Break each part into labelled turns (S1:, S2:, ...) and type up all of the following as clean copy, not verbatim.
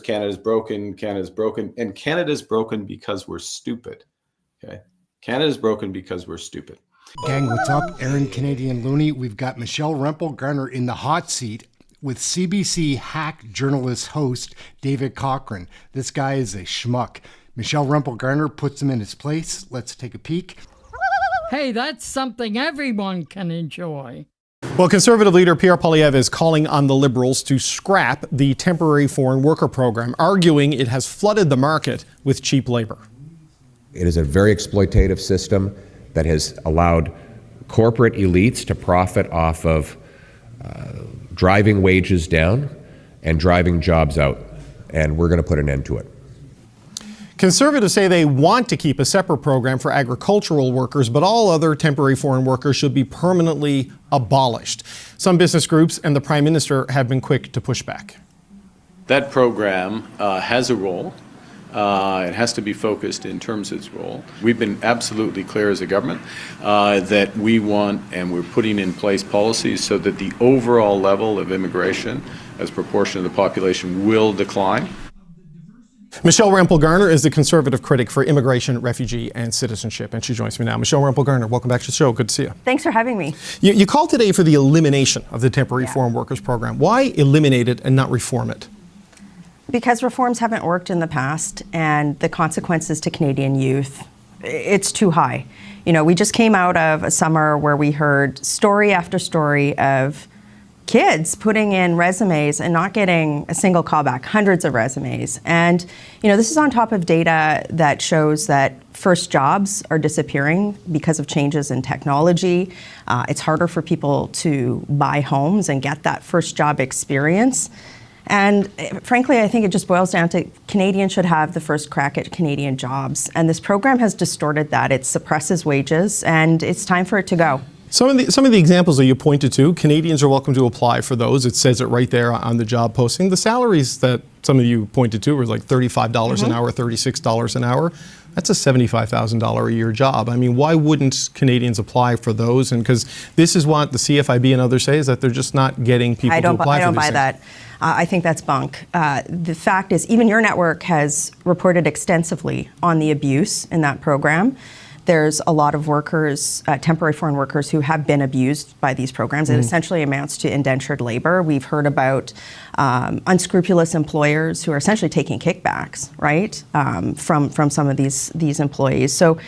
S1: Canada's broken, and Canada's broken because we're stupid. Okay? Canada's broken because we're stupid.
S2: Gang, what's up? Aaron Canadian Looney. We've got Michelle Rempel Garner in the hot seat with CBC hack journalist host David Cochrane. This guy is a schmuck. Michelle Rempel Garner puts him in his place. Let's take a peek.
S3: Hey, that's something everyone can enjoy.
S4: Well, Conservative leader Pierre Poilievre is calling on the Liberals to scrap the temporary foreign worker program, arguing it has flooded the market with cheap labor.
S5: It is a very exploitative system that has allowed corporate elites to profit off of driving wages down and driving jobs out, and we're going to put an end to it.
S4: Conservatives say they want to keep a separate program for agricultural workers, but all other temporary foreign workers should be permanently abolished. Some business groups and the Prime Minister have been quick to push back.
S1: That program has a role. It has to be focused in terms of its role. We've been absolutely clear as a government that we want, and we're putting in place policies so that the overall level of immigration as a proportion of the population will decline.
S4: Michelle Rempel Garner is the Conservative critic for immigration, refugee, and citizenship, and she joins me now. Michelle Rempel Garner, welcome back to the show. Good to see you.
S6: Thanks for having me.
S4: You called today for the elimination of the temporary foreign workers program. Why eliminate it and not reform it?
S6: Because reforms haven't worked in the past, and the consequences to Canadian youth, it's too high. You know, we just came out of a summer where we heard story after story of kids putting in resumes and not getting a single callback, hundreds of resumes. And, you know, this is on top of data that shows that first jobs are disappearing because of changes in technology. It's harder for people to buy homes and get that first job experience. And frankly, I think it just boils down to Canadians should have the first crack at Canadian jobs. And this program has distorted that. It suppresses wages, and it's time for it to go.
S4: Some of the examples that you pointed to, Canadians are welcome to apply for those. It says it right there on the job posting. The salaries that some of you pointed to were like $35 an hour, $36 an hour. That's a $75,000 a year job. I mean, why wouldn't Canadians apply for those? And because this is what the CFIB and others say, is that they're just not getting people to apply for these.
S6: I don't buy that. I think that's bunk. The fact is, even your network has reported extensively on the abuse in that program. There's a lot of workers, temporary foreign workers, who have been abused by these programs. It essentially amounts to indentured labor. We've heard about unscrupulous employers who are essentially taking kickbacks, right, from some of these employees. So,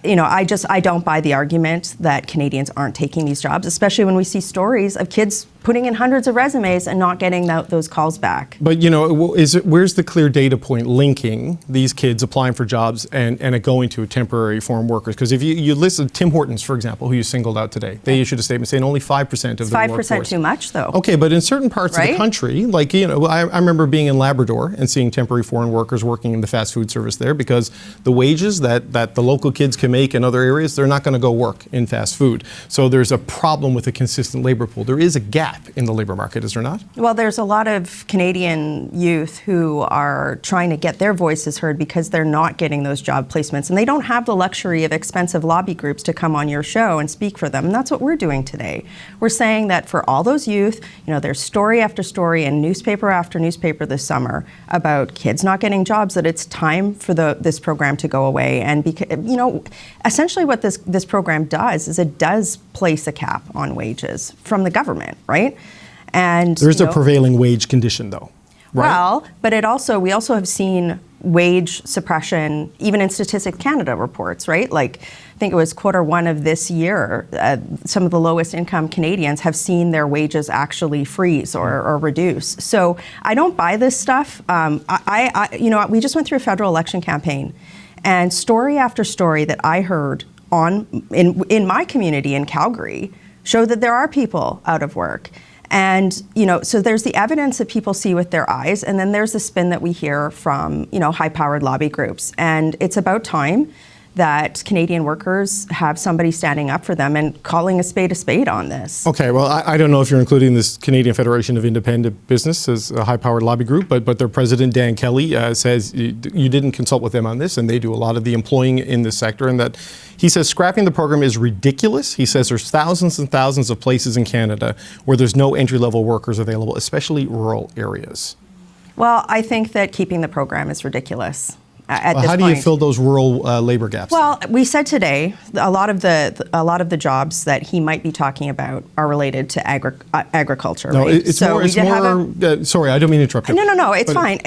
S6: you know, I don't buy the argument that Canadians aren't taking these jobs, especially when we see stories of kids putting in hundreds of resumes and not getting those calls back.
S4: But, you know, where's the clear data point linking these kids applying for jobs and it going to temporary foreign workers? Because if you listen, Tim Hortons, for example, who you singled out today, they issued a statement saying only 5% of the workforce.
S6: 5% too much, though.
S4: Okay, but in certain parts of the country, like, you know, I remember being in Labrador and seeing temporary foreign workers working in the fast food service there, because the wages that the local kids can make in other areas, they're not going to go work in fast food. So there's a problem with a consistent labor pool. There is a gap in the labor market, is there not?
S6: Well, there's a lot of Canadian youth who are trying to get their voices heard because they're not getting those job placements, and they don't have the luxury of expensive lobby groups to come on your show and speak for them. And that's what we're doing today. We're saying that for all those youth, you know, there's story after story and newspaper after newspaper this summer about kids not getting jobs, that it's time for this program to go away. And you know, essentially what this program does is it does place a cap on wages from the government, right? And
S4: there's a prevailing wage condition, though, right?
S6: Well, but we also have seen wage suppression, even in Statistics Canada reports, right? Like, I think it was Q1 of this year, some of the lowest income Canadians have seen their wages actually freeze or reduce. So I don't buy this stuff. You know, we just went through a federal election campaign, and story after story that I heard in my community in Calgary showed that there are people out of work. And, you know, so there's the evidence that people see with their eyes, and then there's the spin that we hear from, you know, high-powered lobby groups. And it's about time that Canadian workers have somebody standing up for them and calling a spade on this.
S4: Okay, well, I don't know if you're including this Canadian Federation of Independent Business as a high-powered lobby group, but their president, Dan Kelly, says you didn't consult with them on this, and they do a lot of the employing in this sector, and that he says scrapping the program is ridiculous. He says there's thousands and thousands of places in Canada where there's no entry-level workers available, especially rural areas.
S6: Well, I think that keeping the program is ridiculous at
S4: Well,
S6: this
S4: how do
S6: point.
S4: you fill those rural labor gaps?
S6: Well, we said today a lot of the jobs that he might be talking about are related to agriculture.
S4: No,
S6: right?
S4: it's
S6: So
S4: more.
S6: we
S4: It's
S6: did have
S4: more. Sorry, I don't mean to interrupt you.
S6: No, it's
S4: But-
S6: fine.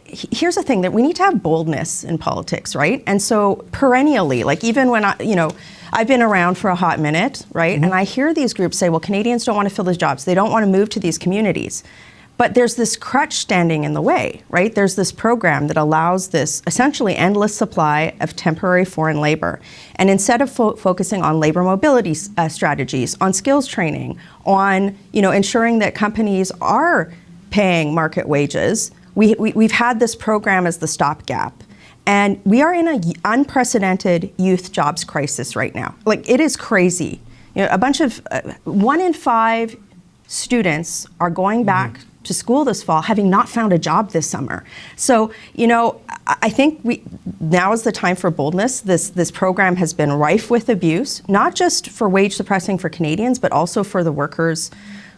S6: Here's the thing that we need to have boldness in politics, right? And so perennially, like even when I've been around for a hot minute, right? And I hear these groups say, well, Canadians don't want to fill these jobs. They don't want to move to these communities. But there's this crutch standing in the way, right? There's this program that allows this essentially endless supply of temporary foreign labor. And instead of focusing on labor mobility strategies, on skills training, on ensuring that companies are paying market wages, we've had this program as the stopgap. And we are in an unprecedented youth jobs crisis right now. Like, it is crazy. A bunch of 1 in 5 students are going back to school this fall having not found a job this summer. So, I think now is the time for boldness. This program has been rife with abuse, not just for wage suppressing for Canadians, but also for the workers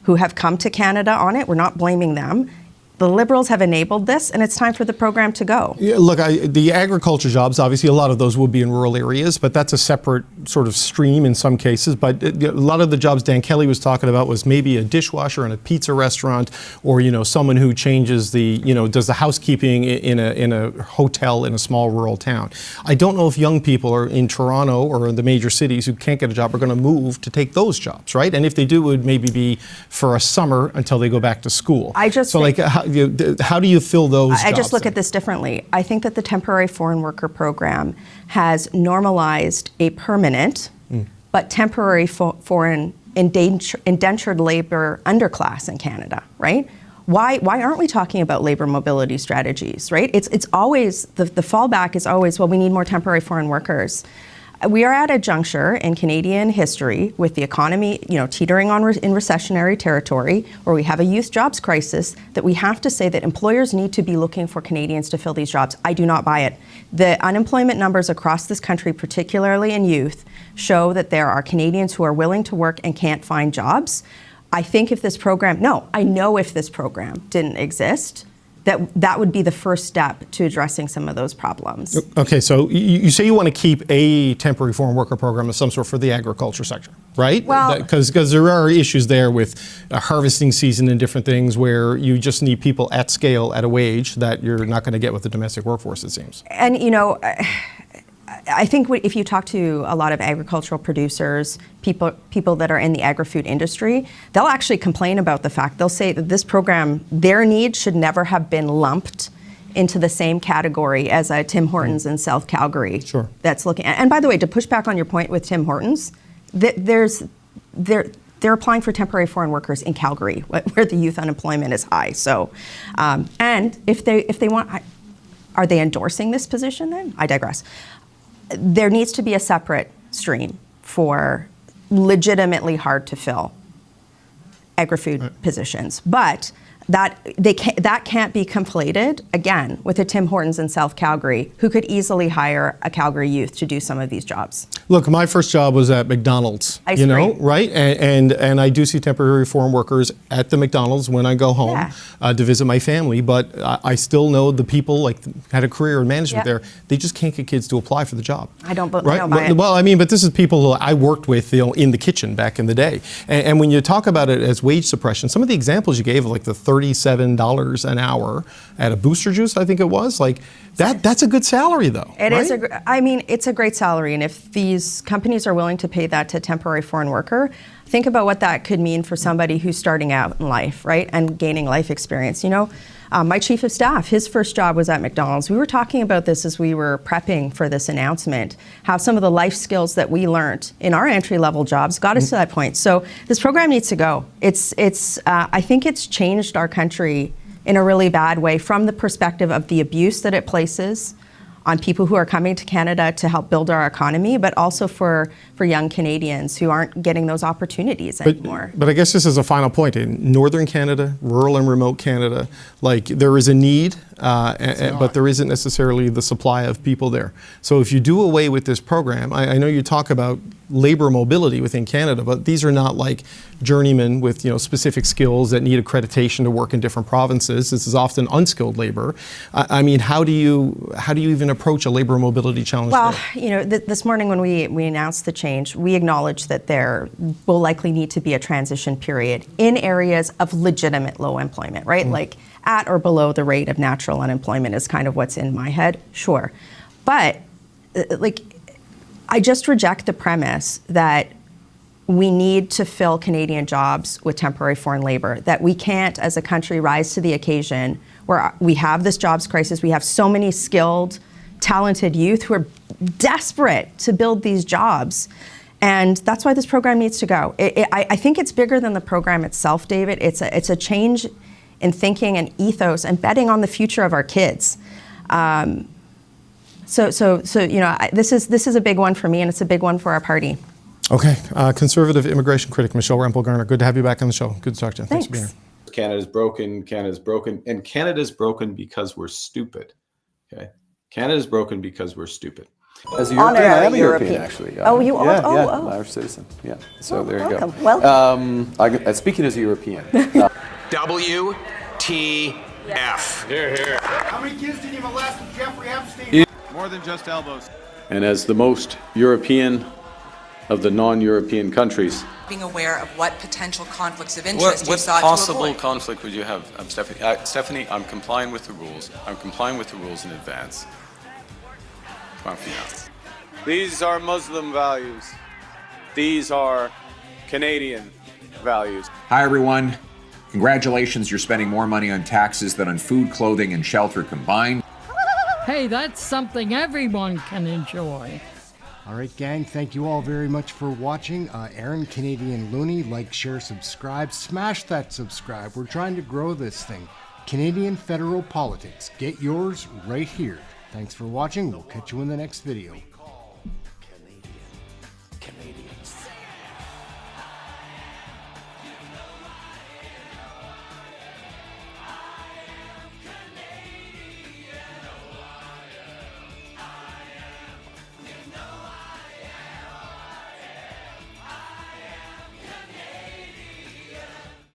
S6: who have come to Canada on it. We're not blaming them. The Liberals have enabled this, and it's time for the program to go.
S4: Yeah, look, the agriculture jobs, obviously a lot of those will be in rural areas, but that's a separate sort of stream in some cases. But a lot of the jobs Dan Kelly was talking about was maybe a dishwasher in a pizza restaurant, or someone who changes does the housekeeping in a hotel in a small rural town. I don't know if young people are in Toronto or in the major cities who can't get a job are going to move to take those jobs, right? And if they do, it would maybe be for a summer until they go back to school. How do you fill those jobs?
S6: I just look at this differently. I think that the temporary foreign worker program has normalized a permanent but temporary foreign indentured labor underclass in Canada, right? Why aren't we talking about labor mobility strategies, right? It's always, the fallback is always, well, we need more temporary foreign workers. We are at a juncture in Canadian history with the economy, teetering on in recessionary territory, where we have a youth jobs crisis, that we have to say that employers need to be looking for Canadians to fill these jobs. I do not buy it. The unemployment numbers across this country, particularly in youth, show that there are Canadians who are willing to work and can't find jobs. I think if this program didn't exist, that would be the first step to addressing some of those problems.
S4: Okay, so you say you want to keep a temporary foreign worker program of some sort for the agriculture sector, right?
S6: Well,
S4: because there are issues there with a harvesting season and different things where you just need people at scale at a wage that you're not going to get with the domestic workforce, it seems.
S6: And I think if you talk to a lot of agricultural producers, people that are in the agri-food industry, they'll actually complain about the fact, they'll say that this program, their needs should never have been lumped into the same category as a Tim Hortons in South Calgary.
S4: Sure.
S6: That's looking, and by the way, to push back on your point with Tim Hortons, they're applying for temporary foreign workers in Calgary, where the youth unemployment is high. So, and if they want, are they endorsing this position then? I digress. There needs to be a separate stream for legitimately hard to fill agri-food positions, but that can't be conflated again with a Tim Hortons in South Calgary, who could easily hire a Calgary youth to do some of these jobs.
S4: Look, my first job was at McDonald's,
S6: Ice cream.
S4: right? And I do see temporary foreign workers at the McDonald's when I go home to visit my family, but I still know the people, like, had a career in management there, they just can't get kids to apply for the job.
S6: I don't buy it.
S4: Well, I mean, but this is people who I worked with, in the kitchen back in the day. And when you talk about it as wage suppression, some of the examples you gave, like the $37 an hour at a Booster Juice, I think it was, like, that's a good salary, though.
S6: It's a great salary, and if these companies are willing to pay that to a temporary foreign worker, think about what that could mean for somebody who's starting out in life, right, and gaining life experience. My chief of staff, his first job was at McDonald's. We were talking about this as we were prepping for this announcement, how some of the life skills that we learned in our entry-level jobs got us to that point. So this program needs to go. I think it's changed our country in a really bad way from the perspective of the abuse that it places on people who are coming to Canada to help build our economy, but also for young Canadians who aren't getting those opportunities anymore.
S4: But I guess this is a final point. In northern Canada, rural and remote Canada, like, there is a need but there isn't necessarily the supply of people there. So if you do away with this program, I know you talk about labor mobility within Canada, but these are not like journeymen with specific skills that need accreditation to work in different provinces. This is often unskilled labor. I mean, how do you even approach a labor mobility challenge?
S6: Well, this morning when we announced the change, we acknowledged that there will likely need to be a transition period in areas of legitimate low employment, right? Like at or below the rate of natural unemployment is kind of what's in my head, sure. But I just reject the premise that we need to fill Canadian jobs with temporary foreign labor, that we can't as a country rise to the occasion where we have this jobs crisis, we have so many skilled, talented youth who are desperate to build these jobs. And that's why this program needs to go. I think it's bigger than the program itself, David. It's a change in thinking and ethos and betting on the future of our kids. So this is a big one for me, and it's a big one for our party.
S4: Okay, conservative immigration critic Michelle Rempel Garner. Good to have you back on the show. Good to talk to you. Thanks for being here.
S1: Canada's broken, and Canada's broken because we're stupid. Okay, Canada's broken because we're stupid.
S7: As a European, I am a European, actually.
S6: Oh, you are?
S7: Yeah,
S6: Oh.
S7: Irish citizen. Yeah, so there you
S6: welcome.
S7: go.
S6: Welcome.
S7: Speaking as a European.
S8: WTF.
S9: Here, here.
S2: How many kids did you molest with Jeffrey Epstein?
S9: More than just elbows.
S1: And as the most European of the non-European countries,
S10: being aware of what potential conflicts of interest you sought
S1: what possible
S10: to avoid.
S1: conflict would you have, Stephanie? Stephanie, I'm complying with the rules. I'm complying with the rules in advance. Come on, Fiona. These are Muslim values. These are Canadian values.
S11: Hi, everyone. Congratulations, you're spending more money on taxes than on food, clothing, and shelter combined.
S3: Hey, that's something everyone can enjoy.
S2: All right, gang, thank you all very much for watching. Aaron, Canadian Looney, like, share, subscribe. Smash that subscribe. We're trying to grow this thing. Canadian Federal Politics. Get yours right here. Thanks for watching. We'll catch you in the next video.
S7: Canadians.